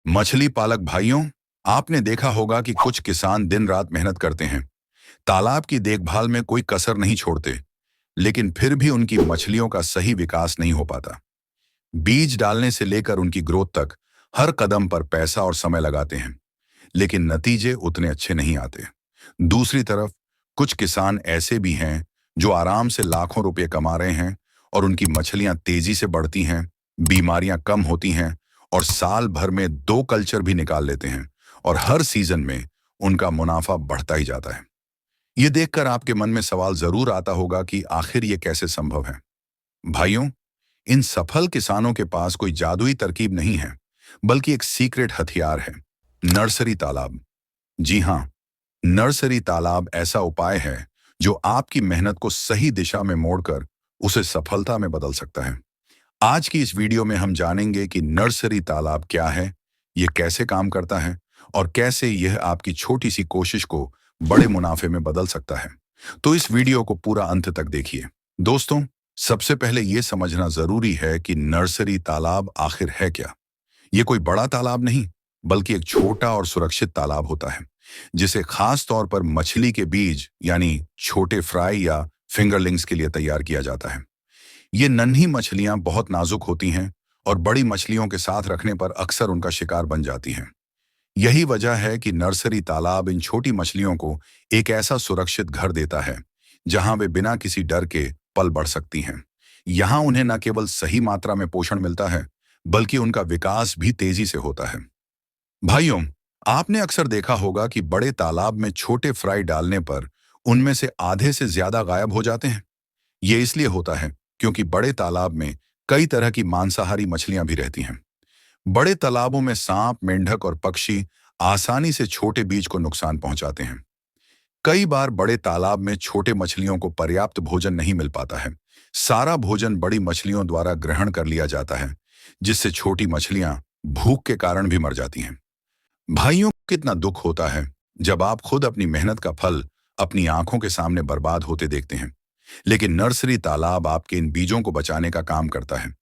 मछली पालक भाइयों, आपने देखा होगा कि कुछ किसान दिन रात मेहनत करते हैं, तालाब की देखभाल में कोई कसर नहीं छोड़ते, लेकिन फिर भी उनकी मछलियों का सही विकास नहीं हो पाता। बीज डालने से लेकर उनकी ग्रोथ तक हर कदम पर पैसा और समय लगाते हैं, लेकिन नतीजे उतने अच्छे नहीं आते। दूसरी तरफ कुछ किसान ऐसे भी हैं जो आराम से लाखों रुपए कमा रहे हैं और उनकी मछलियां तेजी से बढ़ती हैं, बीमारियां कम होती हैं और साल भर में 2 कल्चर भी निकाल लेते हैं और हर सीजन में उनका मुनाफा बढ़ता ही जाता है। ये देखकर आपके मन में सवाल जरूर आता होगा कि आखिर ये कैसे संभव है। भाइयों, इन सफल किसानों के पास कोई जादुई तरकीब नहीं है, बल्कि एक सीक्रेट हथियार है, नर्सरी तालाब। जी हाँ, नर्सरी तालाब ऐसा उपाय है जो आपकी मेहनत को सही दिशा में मोड़कर उसे सफलता में बदल सकता है। आज की इस वीडियो में हम जानेंगे कि नर्सरी तालाब क्या है, ये कैसे काम करता है और कैसे यह आपकी छोटी सी कोशिश को बड़े मुनाफे में बदल सकता है। तो इस वीडियो को पूरा अंत तक देखिए। दोस्तों, सबसे पहले यह समझना जरूरी है कि नर्सरी तालाब आखिर है क्या। ये कोई बड़ा तालाब नहीं, बल्कि एक छोटा और सुरक्षित तालाब होता है, जिसे खास तौर पर मछली के बीज यानी छोटे फ्राई या फिंगरलिंग्स के लिए तैयार किया जाता है। ये नन्ही मछलियां बहुत नाजुक होती हैं और बड़ी मछलियों के साथ रखने पर अक्सर उनका शिकार बन जाती हैं। यही वजह है कि नर्सरी तालाब इन छोटी मछलियों को एक ऐसा सुरक्षित घर देता है जहां वे बिना किसी डर के पल बढ़ सकती हैं। यहाँ उन्हें न केवल सही मात्रा में पोषण मिलता है, बल्कि उनका विकास भी तेजी से होता है। भाइयों, आपने अक्सर देखा होगा कि बड़े तालाब में छोटे फ्राई डालने पर उनमें से आधे से ज्यादा गायब हो जाते हैं। ये इसलिए होता है क्योंकि बड़े तालाब में कई तरह की मांसाहारी मछलियां भी रहती हैं। बड़े तालाबों में सांप, मेंढक और पक्षी आसानी से छोटे बीज को नुकसान पहुंचाते हैं। कई बार बड़े तालाब में छोटे मछलियों को पर्याप्त भोजन नहीं मिल पाता है। सारा भोजन बड़ी मछलियों द्वारा ग्रहण कर लिया जाता है, जिससे छोटी मछलियां भूख के कारण भी मर जाती हैं। भाइयों, कितना दुख होता है जब आप खुद अपनी मेहनत का फल अपनी आंखों के सामने बर्बाद होते देखते हैं। लेकिन नर्सरी तालाब आपके इन बीजों को बचाने का काम करता है।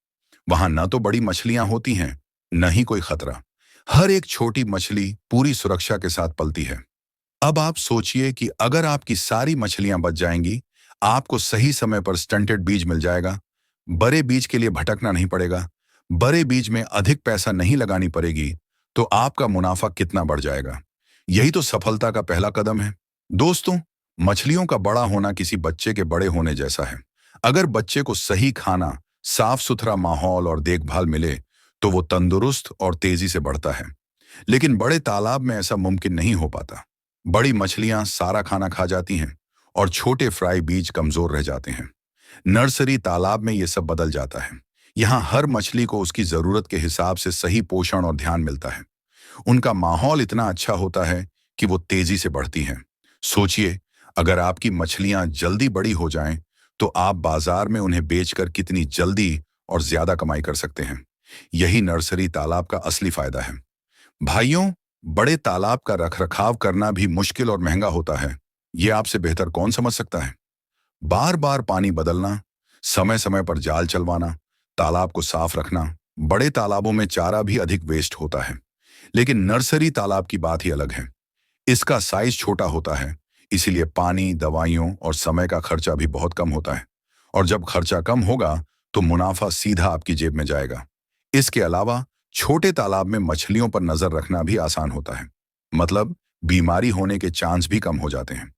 वहां न तो बड़ी मछलियां होती हैं, न ही कोई खतरा। हर एक छोटी मछली पूरी सुरक्षा के साथ पलती है। अब आप सोचिए कि अगर आपकी सारी मछलियां बच जाएंगी, आपको सही समय पर स्टंटेड बीज मिल जाएगा, बड़े बीज के लिए भटकना नहीं पड़ेगा, बड़े बीज में अधिक पैसा नहीं लगानी पड़ेगी, तो आपका मुनाफा कितना बढ़ जाएगा। यही तो सफलता का पहला कदम है। दोस्तों, मछलियों का बड़ा होना किसी बच्चे के बड़े होने जैसा है। अगर बच्चे को सही खाना, साफ सुथरा माहौल और देखभाल मिले, तो वो तंदुरुस्त और तेजी से बढ़ता है। लेकिन बड़े तालाब में ऐसा मुमकिन नहीं हो पाता। बड़ी मछलियां सारा खाना खा जाती हैं और छोटे फ्राई बीज कमजोर रह जाते हैं। नर्सरी तालाब में ये सब बदल जाता है। यहाँ हर मछली को उसकी जरूरत के हिसाब से सही पोषण और ध्यान मिलता है। उनका माहौल इतना अच्छा होता है कि वो तेजी से बढ़ती हैं। सोचिए, अगर आपकी मछलियां जल्दी बड़ी हो जाएं, तो आप बाजार में उन्हें बेचकर कितनी जल्दी और ज्यादा कमाई कर सकते हैं। यही नर्सरी तालाब का असली फायदा है। भाइयों, बड़े तालाब का रखरखाव करना भी मुश्किल और महंगा होता है। ये आपसे बेहतर कौन समझ सकता है। बार बार पानी बदलना, समय समय पर जाल चलवाना, तालाब को साफ रखना। बड़े तालाबों में चारा भी अधिक वेस्ट होता है, लेकिन नर्सरी तालाब की बात ही अलग है। इसका साइज छोटा होता है, इसीलिए पानी, दवाइयों और समय का खर्चा भी बहुत कम होता है। और जब खर्चा कम होगा, तो मुनाफा सीधा आपकी जेब में जाएगा। इसके अलावा छोटे तालाब में मछलियों पर नजर रखना भी आसान होता है, मतलब बीमारी होने के चांस भी कम हो जाते हैं।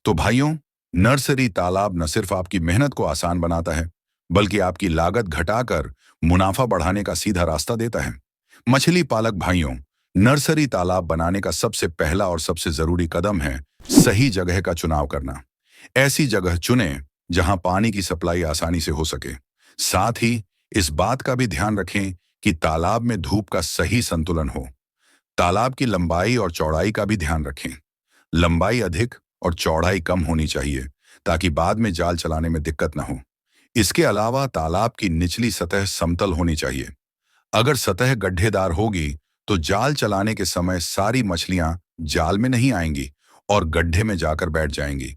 तो भाइयों, नर्सरी तालाब न सिर्फ आपकी मेहनत को आसान बनाता है, बल्कि आपकी लागत घटाकर मुनाफा बढ़ाने का सीधा रास्ता देता है। मछली पालक भाइयों, नर्सरी तालाब बनाने का सबसे पहला और सबसे जरूरी कदम है सही जगह का चुनाव करना। ऐसी जगह चुनें जहां पानी की सप्लाई आसानी से हो सके। साथ ही इस बात का भी ध्यान रखें कि तालाब में धूप का सही संतुलन हो। तालाब की लंबाई और चौड़ाई का भी ध्यान रखें। लंबाई अधिक और चौड़ाई कम होनी चाहिए, ताकि बाद में जाल चलाने में दिक्कत न हो। इसके अलावा तालाब की निचली सतह समतल होनी चाहिए। अगर सतह गड्ढेदार होगी, तो जाल चलाने के समय सारी मछलियां जाल में नहीं आएंगी और गड्ढे में जाकर बैठ जाएंगी।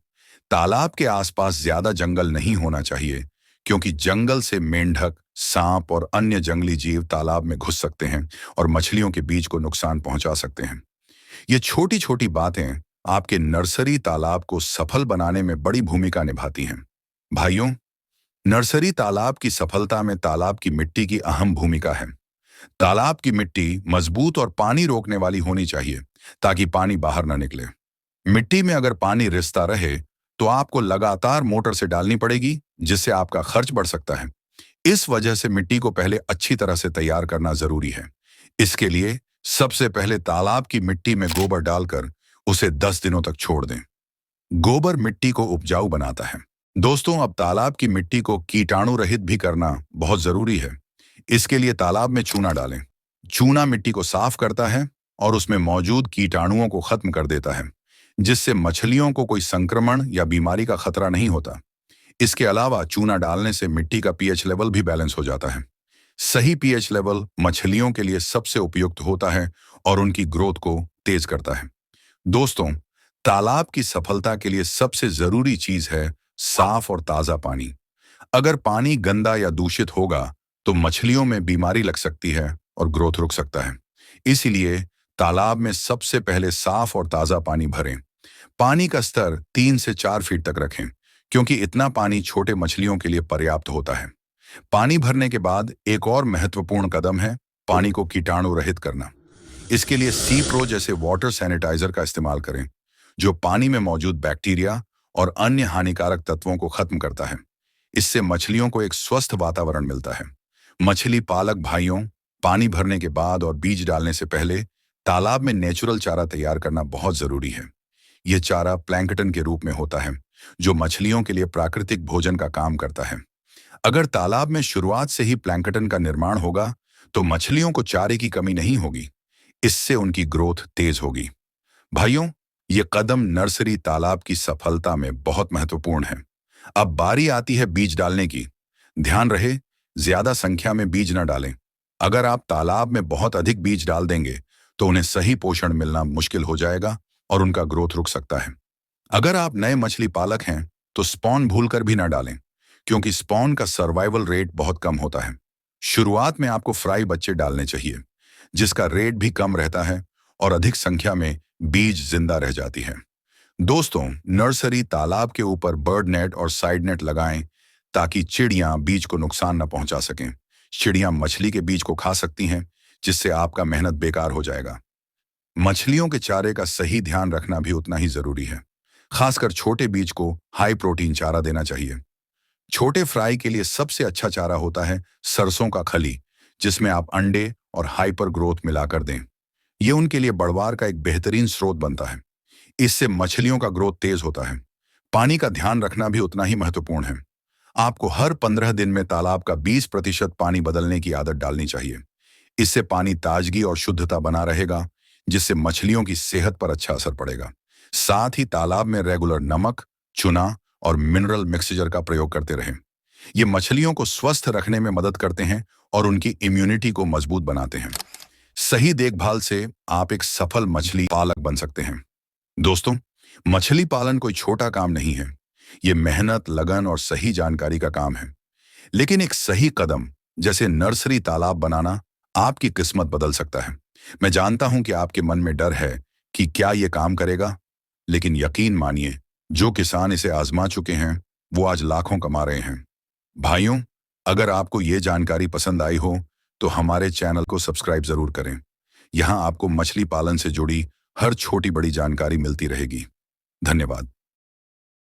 तालाब के आसपास ज्यादा जंगल नहीं होना चाहिए, क्योंकि जंगल से मेंढक, सांप और अन्य जंगली जीव तालाब में घुस सकते हैं और मछलियों के बीज को नुकसान पहुंचा सकते हैं। ये छोटी छोटी बातें आपके नर्सरी तालाब को सफल बनाने में बड़ी भूमिका निभाती हैं। भाइयों, नर्सरी तालाब की सफलता में तालाब की मिट्टी की अहम भूमिका है। तालाब की मिट्टी मजबूत और पानी रोकने वाली होनी चाहिए ताकि पानी बाहर न निकले। मिट्टी में अगर पानी रिसता रहे तो आपको लगातार मोटर से डालनी पड़ेगी, जिससे आपका खर्च बढ़ सकता है। इस वजह से मिट्टी को पहले अच्छी तरह से तैयार करना जरूरी है। इसके लिए सबसे पहले तालाब की मिट्टी में गोबर डालकर उसे 10 दिनों तक छोड़ दें। गोबर मिट्टी को उपजाऊ बनाता है। दोस्तों, अब तालाब की मिट्टी को कीटाणु रहित भी करना बहुत जरूरी है। इसके लिए तालाब में चूना डालें। चूना मिट्टी को साफ करता है और उसमें मौजूद कीटाणुओं को खत्म कर देता है, जिससे मछलियों को कोई संक्रमण या बीमारी का खतरा नहीं होता। इसके अलावा चूना डालने से मिट्टी का पीएच लेवल भी बैलेंस हो जाता है। सही पीएच लेवल मछलियों के लिए सबसे उपयुक्त होता है और उनकी ग्रोथ को तेज करता है। दोस्तों, तालाब की सफलता के लिए सबसे जरूरी चीज है साफ और ताजा पानी। अगर पानी गंदा या दूषित होगा तो मछलियों में बीमारी लग सकती है और ग्रोथ रुक सकता है। इसीलिए तालाब में सबसे पहले साफ और ताजा पानी भरें। पानी का स्तर 3 से 4 फीट तक रखें, क्योंकि इतना पानी छोटे मछलियों के लिए पर्याप्त होता है। पानी भरने के बाद एक और महत्वपूर्ण कदम है पानी को कीटाणु रहित करना। इसके लिए सी प्रो जैसे वाटर सैनिटाइजर का इस्तेमाल करें, जो पानी में मौजूद बैक्टीरिया और अन्य हानिकारक तत्वों को खत्म करता है। इससे मछलियों को एक स्वस्थ वातावरण मिलता है। मछली पालक भाइयों, पानी भरने के बाद और बीज डालने से पहले तालाब में नेचुरल चारा तैयार करना बहुत जरूरी है। यह चारा प्लैंकटन के रूप में होता है, जो मछलियों के लिए प्राकृतिक भोजन का काम करता है। अगर तालाब में शुरुआत से ही प्लैंकटन का निर्माण होगा तो मछलियों को चारे की कमी नहीं होगी। इससे उनकी ग्रोथ तेज होगी। भाइयों, ये कदम नर्सरी तालाब की सफलता में बहुत महत्वपूर्ण है। अब बारी आती है बीज डालने की। ध्यान रहे, ज्यादा संख्या में बीज न डालें। अगर आप तालाब में बहुत अधिक बीज डाल देंगे तो उन्हें सही पोषण मिलना मुश्किल हो जाएगा और उनका ग्रोथ रुक सकता है। अगर आप नए मछली पालक हैं तो स्पॉन भूलकर भी ना डालें, क्योंकि स्पॉन का सर्वाइवल रेट बहुत कम होता है। शुरुआत में आपको फ्राई बच्चे डालने चाहिए, जिसका रेट भी कम रहता है और अधिक संख्या में बीज जिंदा रह जाती है। दोस्तों, नर्सरी तालाब के ऊपर बर्ड नेट और साइड नेट लगाएं ताकि चिड़ियां बीज को नुकसान न पहुंचा सकें। चिड़ियां मछली के बीज को खा सकती हैं, जिससे आपका मेहनत बेकार हो जाएगा। मछलियों के चारे का सही ध्यान रखना भी उतना ही जरूरी है। खासकर छोटे बीज को हाई प्रोटीन चारा देना चाहिए। छोटे फ्राई के लिए सबसे अच्छा चारा होता है सरसों का खली, जिसमें आप अंडे और हाइपर ग्रोथ मिलाकर दें। ये उनके लिए बढ़वार का एक बेहतरीन स्रोत बनता है। इससे मछलियों का ग्रोथ तेज होता है। पानी का ध्यान रखना भी उतना ही महत्वपूर्ण है। आपको हर 15 दिन में तालाब का 20% पानी बदलने की आदत डालनी चाहिए। इससे पानी ताजगी और शुद्धता बना रहेगा, जिससे मछलियों की सेहत पर अच्छा असर पड़ेगा। साथ ही तालाब में रेगुलर नमक, चूना और मिनरल मिक्सचर का प्रयोग करते रहें। ये मछलियों को स्वस्थ रखने में मदद करते हैं और उनकी इम्यूनिटी को मजबूत बनाते हैं। सही देखभाल से आप एक सफल मछली पालक बन सकते हैं। दोस्तों, मछली पालन कोई छोटा काम नहीं है। ये मेहनत, लगन और सही जानकारी का काम है। लेकिन एक सही कदम जैसे नर्सरी तालाब बनाना आपकी किस्मत बदल सकता है। मैं जानता हूं कि आपके मन में डर है कि क्या ये काम करेगा, लेकिन यकीन मानिए, जो किसान इसे आजमा चुके हैं वो आज लाखों कमा रहे हैं। भाइयों, अगर आपको ये जानकारी पसंद आई हो तो हमारे चैनल को सब्सक्राइब जरूर करें। यहाँ आपको मछली पालन से जुड़ी हर छोटी बड़ी जानकारी मिलती रहेगी। धन्यवाद।